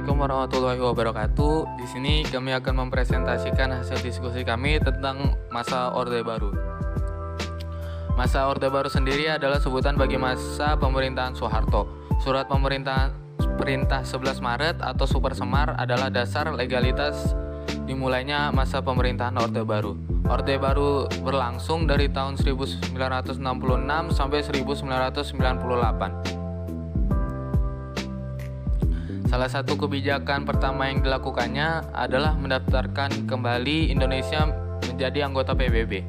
Assalamualaikum warahmatullahi wabarakatuh. Di sini kami akan mempresentasikan hasil diskusi kami tentang masa Orde Baru. Masa Orde Baru sendiri adalah sebutan bagi masa pemerintahan Soeharto. Surat Perintah 11 Maret atau Super Semar adalah dasar legalitas dimulainya masa pemerintahan Orde Baru. Orde Baru berlangsung dari tahun 1966 sampai 1998. Salah satu kebijakan pertama yang dilakukannya adalah mendaftarkan kembali Indonesia menjadi anggota PBB.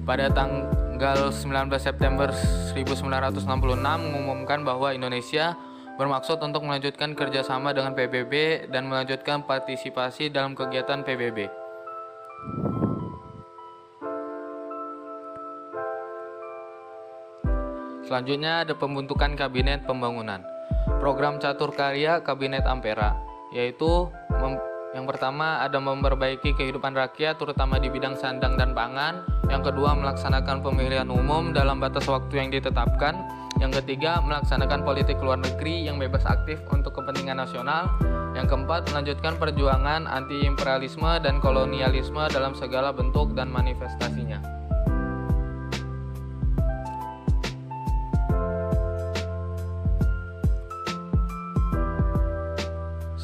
Pada tanggal 19 September 1966 mengumumkan bahwa Indonesia bermaksud untuk melanjutkan kerjasama dengan PBB dan melanjutkan partisipasi dalam kegiatan PBB. Selanjutnya ada pembentukan Kabinet Pembangunan. Program Catur Karya Kabinet Ampera, yaitu yang pertama ada memperbaiki kehidupan rakyat terutama di bidang sandang dan pangan. Yang kedua melaksanakan pemilihan umum dalam batas waktu yang ditetapkan. Yang ketiga melaksanakan politik luar negeri yang bebas aktif untuk kepentingan nasional. Yang keempat melanjutkan perjuangan anti-imperialisme dan kolonialisme dalam segala bentuk dan manifestasinya.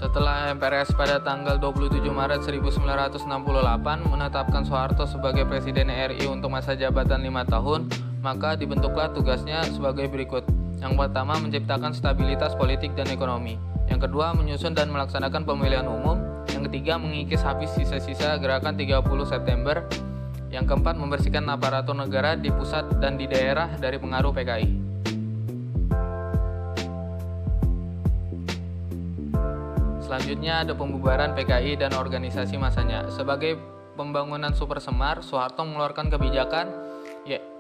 Setelah MPRS pada tanggal 27 Maret 1968 menetapkan Soeharto sebagai Presiden RI untuk masa jabatan 5 tahun, maka dibentuklah tugasnya sebagai berikut. Yang pertama, menciptakan stabilitas politik dan ekonomi. Yang kedua, menyusun dan melaksanakan pemilihan umum. Yang ketiga, mengikis habis sisa-sisa gerakan 30 September. Yang keempat, membersihkan aparatur negara di pusat dan di daerah dari pengaruh PKI. Selanjutnya ada pembubaran PKI dan organisasi masanya. Sebagai pembangunan Super Semar, Soeharto mengeluarkan kebijakan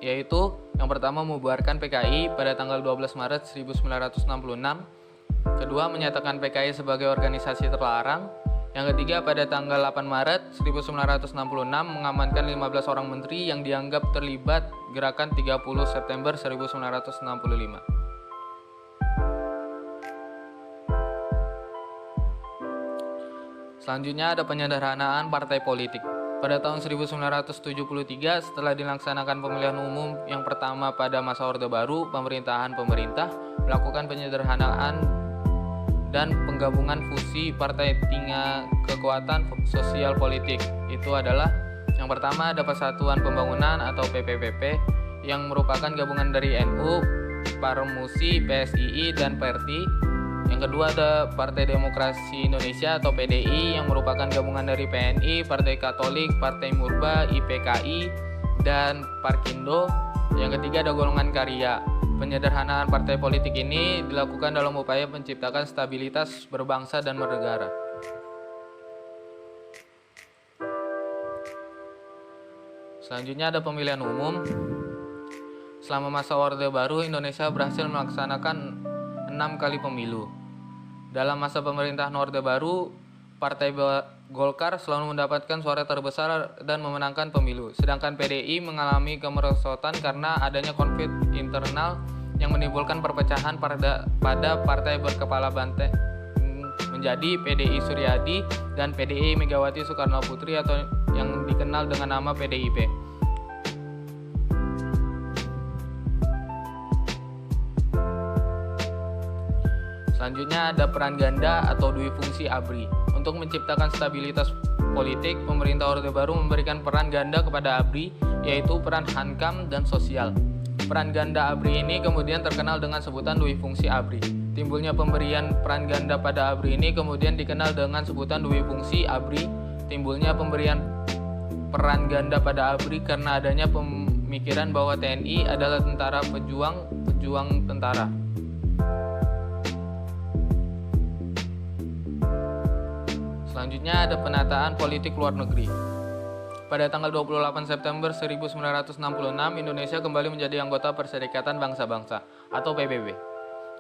yaitu yang pertama membubarkan PKI pada tanggal 12 Maret 1966. Kedua, menyatakan PKI sebagai organisasi terlarang. Yang ketiga, pada tanggal 8 Maret 1966 mengamankan 15 orang menteri yang dianggap terlibat gerakan 30 September 1965. Selanjutnya ada penyederhanaan partai politik. Pada tahun 1973, setelah dilaksanakan pemilihan umum yang pertama pada masa Orde Baru, pemerintah melakukan penyederhanaan dan penggabungan fusi partai tiga kekuatan sosial politik. Itu adalah yang pertama ada Persatuan Pembangunan atau PPPP yang merupakan gabungan dari NU, Parmusi, PSII, dan PERTI. Yang kedua ada Partai Demokrasi Indonesia atau PDI yang merupakan gabungan dari PNI, Partai Katolik, Partai Murba, IPKI, dan Parkindo. Yang ketiga ada golongan karya. Penyederhanaan partai politik ini dilakukan dalam upaya menciptakan stabilitas berbangsa dan bernegara. Selanjutnya ada pemilihan umum. Selama masa Orde Baru, Indonesia berhasil melaksanakan 6 kali pemilu. Dalam masa pemerintahan Orde Baru, Partai Golkar selalu mendapatkan suara terbesar dan memenangkan pemilu. Sedangkan PDI mengalami kemerosotan karena adanya konflik internal yang menimbulkan perpecahan pada partai berkepala banteng menjadi PDI Suryadi dan PDI Megawati Soekarno Putri atau yang dikenal dengan nama PDIP. Selanjutnya ada peran ganda atau dui fungsi ABRI. Untuk menciptakan stabilitas politik, pemerintah Orde Baru memberikan peran ganda kepada ABRI, yaitu peran hankam dan sosial. Peran ganda ABRI ini kemudian terkenal dengan sebutan dui fungsi ABRI. Timbulnya pemberian peran ganda pada ABRI ini kemudian dikenal dengan sebutan dui fungsi ABRI. Timbulnya pemberian peran ganda pada ABRI karena adanya pemikiran bahwa TNI adalah tentara pejuang tentara. Selanjutnya ada penataan politik luar negeri. Pada tanggal 28 September 1966, Indonesia kembali menjadi anggota Perserikatan Bangsa-Bangsa atau PBB.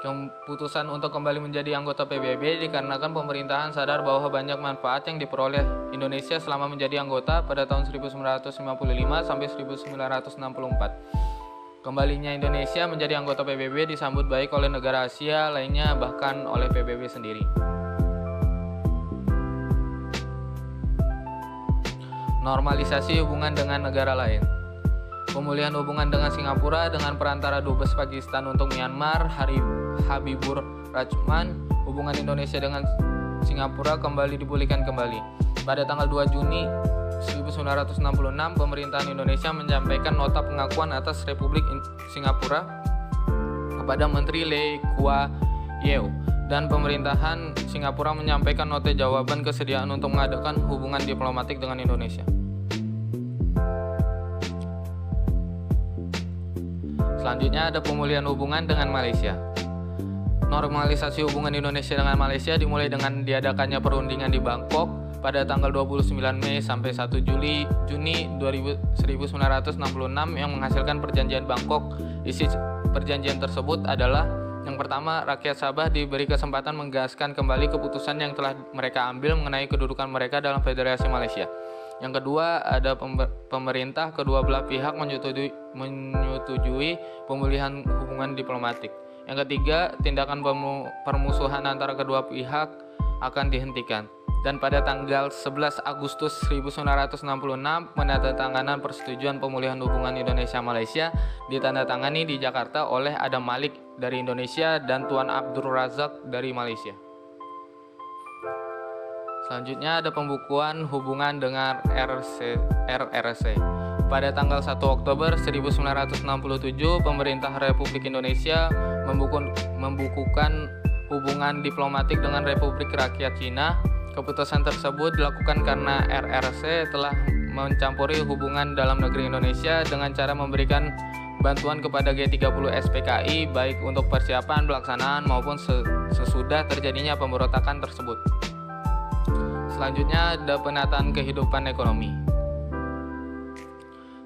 Keputusan untuk kembali menjadi anggota PBB dikarenakan pemerintahan sadar bahwa banyak manfaat yang diperoleh Indonesia selama menjadi anggota pada tahun 1955 sampai 1964. Kembalinya Indonesia menjadi anggota PBB disambut baik oleh negara Asia lainnya bahkan oleh PBB sendiri. Normalisasi hubungan dengan negara lain. Pemulihan hubungan dengan Singapura dengan perantara Dubes Pakistan untuk Myanmar, Habibur Rahman. Hubungan Indonesia dengan Singapura kembali dipulihkan kembali. Pada tanggal 2 Juni 1966, pemerintahan Indonesia menyampaikan nota pengakuan atas Republik Singapura kepada Menteri Lee Kuan Yew, dan pemerintahan Singapura menyampaikan nota jawaban kesediaan untuk mengadakan hubungan diplomatik dengan Indonesia. Selanjutnya ada pemulihan hubungan dengan Malaysia. Normalisasi hubungan Indonesia dengan Malaysia dimulai dengan diadakannya perundingan di Bangkok pada tanggal 29 Mei sampai 1 Juni 1966 yang menghasilkan perjanjian Bangkok. Isi perjanjian tersebut adalah: yang pertama, rakyat Sabah diberi kesempatan menggaskan kembali keputusan yang telah mereka ambil mengenai kedudukan mereka dalam Federasi Malaysia. Yang kedua, ada pemerintah kedua belah pihak menyetujui pemulihan hubungan diplomatik. Yang ketiga, tindakan permusuhan antara kedua pihak akan dihentikan. Dan pada tanggal 11 Agustus 1966, penandatanganan persetujuan pemulihan hubungan Indonesia-Malaysia ditandatangani di Jakarta oleh Adam Malik dari Indonesia dan Tuan Abdul Razak dari Malaysia. Selanjutnya ada pembukuan hubungan dengan RRC. Pada tanggal 1 Oktober 1967, pemerintah Republik Indonesia membukukan hubungan diplomatik dengan Republik Rakyat Cina. Keputusan tersebut dilakukan karena RRC telah mencampuri hubungan dalam negeri Indonesia dengan cara memberikan bantuan kepada G30 SPKI baik untuk persiapan, pelaksanaan maupun sesudah terjadinya pemberontakan tersebut. Selanjutnya ada penataan kehidupan ekonomi.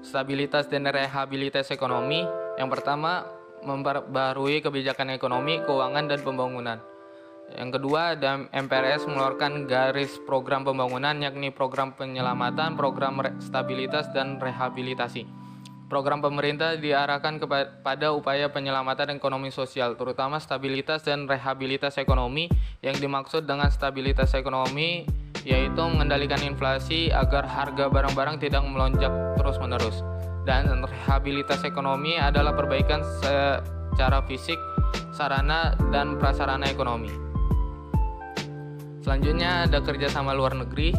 Stabilitas dan rehabilitasi ekonomi. Yang pertama, memperbarui kebijakan ekonomi, keuangan, dan pembangunan. Yang kedua, ada MPRS mengeluarkan garis program pembangunan, yakni program penyelamatan, program stabilitas, dan rehabilitasi. Program pemerintah diarahkan kepada upaya penyelamatan ekonomi sosial, terutama stabilitas dan rehabilitasi ekonomi. Yang dimaksud dengan stabilitas ekonomi yaitu mengendalikan inflasi agar harga barang-barang tidak melonjak terus-menerus. Dan rehabilitasi ekonomi adalah perbaikan secara fisik, sarana, dan prasarana ekonomi. Selanjutnya ada kerjasama luar negeri.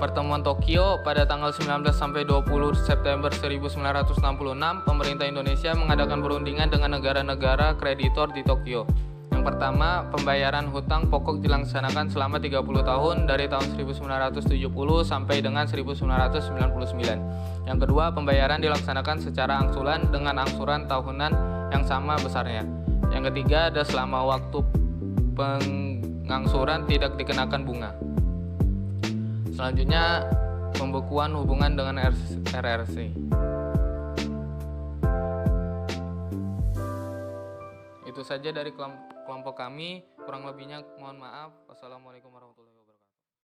Pertemuan Tokyo pada tanggal 19 sampai 20 September 1966, pemerintah Indonesia mengadakan perundingan dengan negara-negara kreditor di Tokyo. Yang pertama, pembayaran hutang pokok dilaksanakan selama 30 tahun dari tahun 1970 sampai dengan 1999. Yang kedua, pembayaran dilaksanakan secara angsuran dengan angsuran tahunan yang sama besarnya. Yang ketiga, ada selama waktu pengangsuran tidak dikenakan bunga. Selanjutnya, pembekuan hubungan dengan RRC. Itu saja dari kelompok kami, kurang lebihnya mohon maaf. Wassalamualaikum warahmatullahi wabarakatuh.